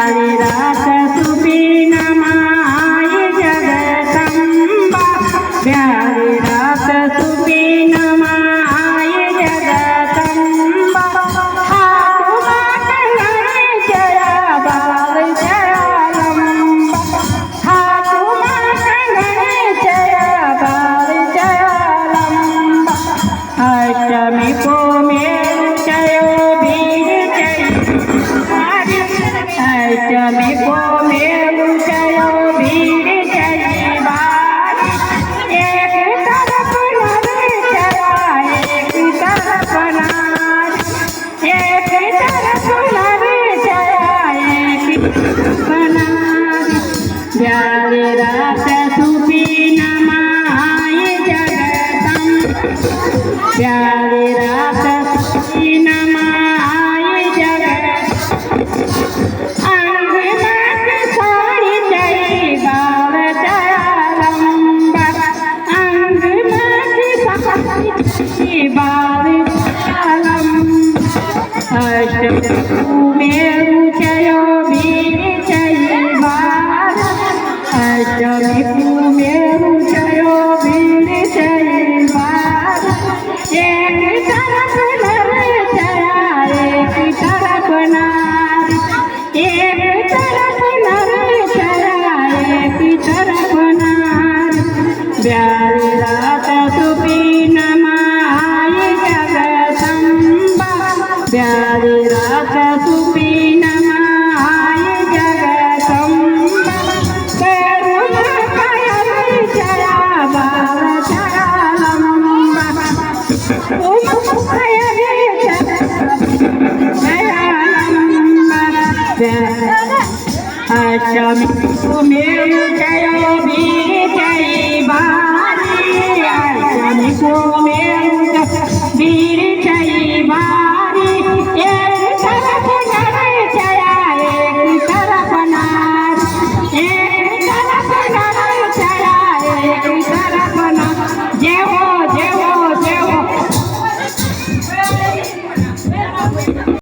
प्यारी रात सुबीन माई जगदम्बा प्यारी रात सुबीन माई जगदम्बा हाथ मांगणे जया बाल जयालंबा हाथ मांगणे जया बाल जयालंबा अष्टमी को मेरु जयो वीर जय अष्टमी को मेरु जयो वीर जय बारी एक तरफ नर जया एक तरफ नारी एक तरफ नर जया एक तरफ नारी प्यारी रात सुबीन माई जगदम्बा प्यारी रात सुबीन माई जगदम्बा अंगनाथ साड़ी जय बाल जयालंबा अंगनाथ साड़ी जय बाल जयालंबा अष्टमी मेरु जयो वीर जय बाल अष्टमी मेरु जयो वीर जय बाल एक तरफ नर जया एक तरफ नारी एक तरफ नर जया एक तरफ नारी प्यारी रात सुबीन माई जगदम्बा प्यारी रात सुबीन माई जगदम्बा करुण कायल जया बाल जयालंबा अष्टमी को मेरु जयो वीर जय बारी अष्टमी को मेरु वीर जय बारी